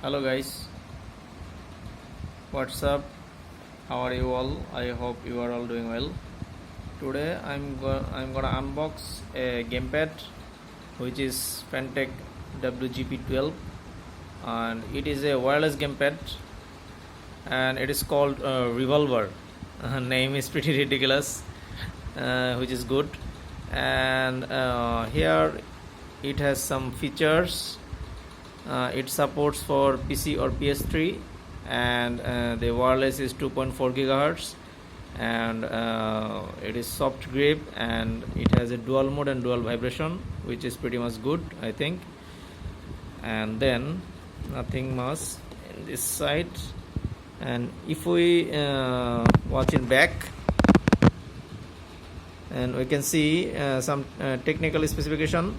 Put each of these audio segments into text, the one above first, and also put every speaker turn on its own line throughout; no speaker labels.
Hello guys, what's up? How are you all? I hope you are all doing well. Today I'm gonna unbox a gamepad which is FANTECH WGP12, and it is a wireless gamepad and it is called Revolver. Name is pretty ridiculous, which is good. And here it has some features. It supports for PC or PS3, and the wireless is 2.4 gigahertz, and it is soft grip, and it has a dual mode and dual vibration, which is pretty much good, I think. And then nothing much in this side. And if we watch in back, and we can see some technical specification.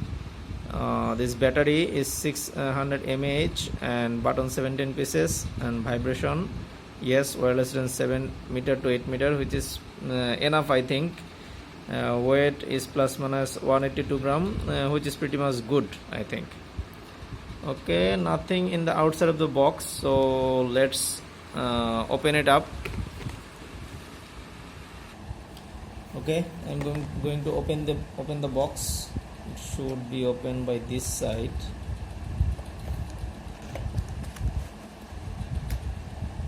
This battery is 600 mAh and button 17 pieces, and vibration, yes, wireless range 7 meter to 8 meter, which is enough, I think. Weight is plus minus 182 gram, which is pretty much good, I think. Okay, nothing in the outside of the box, so let's open it up. Okay, I'm going to open the box. It should be opened by this side.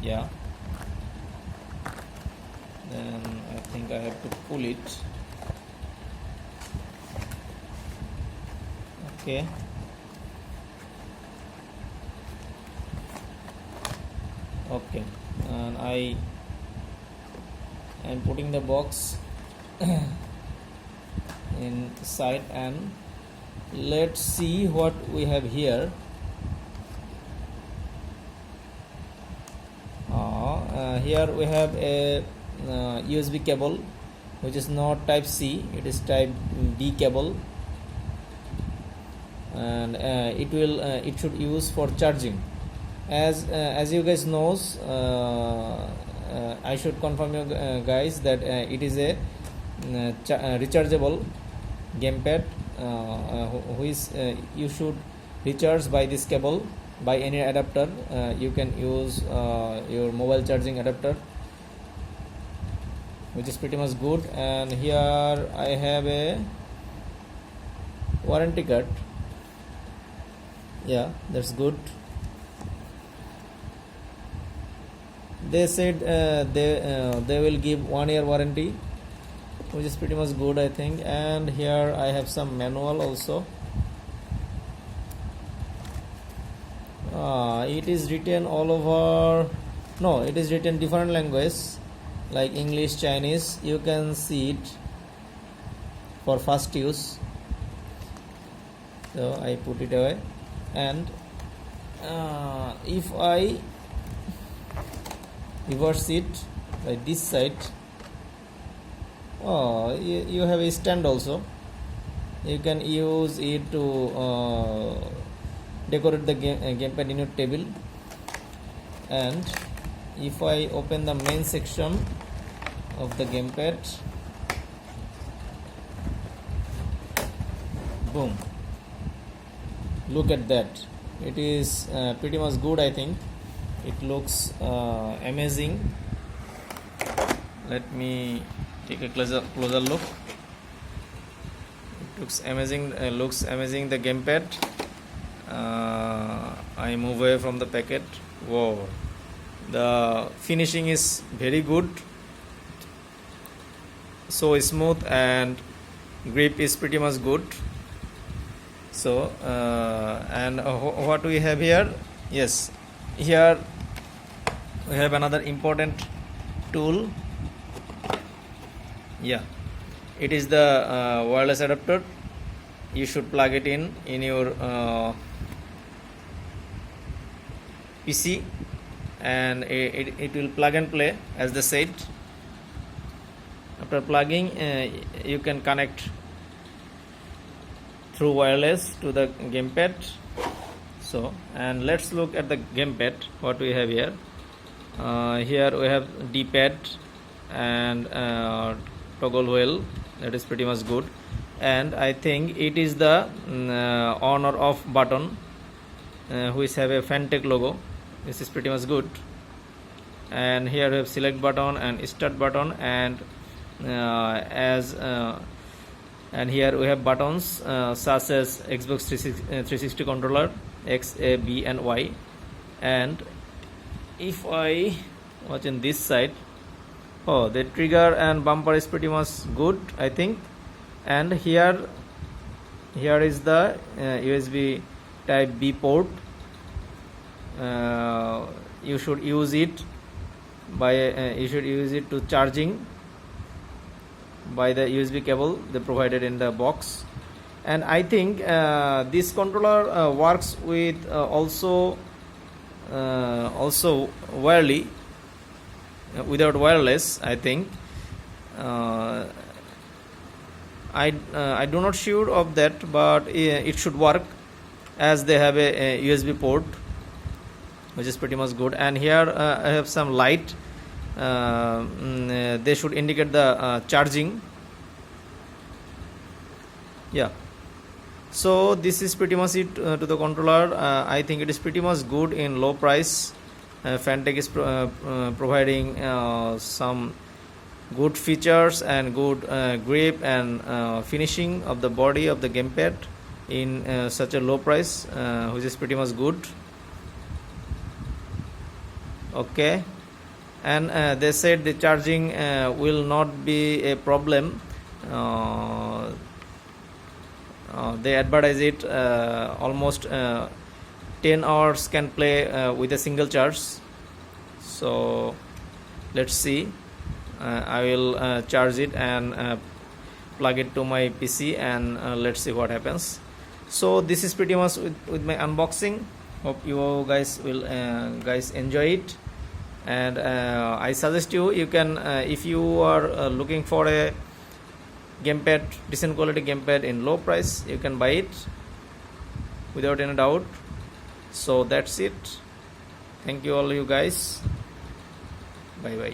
Yeah, then I think I have to pull it. Okay, okay, and I am putting the box inside, and let's see what we have here. Here we have a USB cable, which is not type C, it is type B cable, and it should use for charging. As you guys knows, I should confirm you guys that it is a rechargeable gamepad, which you should recharge by this cable, by any adapter. You can use your mobile charging adapter, which is pretty much good. And here I have a warranty card. Yeah, that's good. They said they will give 1 year warranty, which is pretty much good, I think. And here I have some manual also. It is written all over. No, it is written different languages like English, Chinese. You can see it for fast use. So I put it away, and if I reverse it by this side, you have a stand also. You can use it to decorate the gamepad in your table. And if I open the main section of the gamepad, boom, look at that. It is pretty much good, I think. It looks amazing. Let me take a closer look. It looks amazing. The gamepad. I move away from the packet. Wow, the finishing is very good. So smooth, and grip is pretty much good. So and what we have here? Yes, here we have another important tool. Yeah, it is the wireless adapter. You should plug it in your PC, and it will plug and play, as they said. After plugging, you can connect through wireless to the gamepad. So, and let's look at the gamepad, what we have here. Here we have D-pad and toggle wheel. That is pretty much good. And I think it is the on or off button. which have a FANTECH logo. This is pretty much good. And here we have select button and start button, and and here we have buttons such as Xbox 360 controller, X, A, B and Y. And if I watch in this side, oh, the trigger and bumper is pretty much good, I think. And here is the USB type B port. You should use it to charging by the USB cable they provided in the box. And I think this controller works with also wireless, without wireless, I think. I do not sure of that, but it should work, as they have a USB port, which is pretty much good. And here I have some light. They should indicate the charging. Yeah, so this is pretty much it to the controller. I think it is pretty much good in low price. FANTECH is providing some good features and good grip and finishing of the body of the gamepad in such a low price, which is pretty much good. Okay, and they said the charging will not be a problem. They advertise it almost 10 hours can play with a single charge. So let's see. I will charge it and plug it to my PC, and let's see what happens. So this is pretty much with my unboxing. Hope you guys will enjoy it. And I suggest you can if you are looking for a gamepad, decent quality gamepad in low price, you can buy it without any doubt. So that's it. Thank you all, you guys. Bye bye.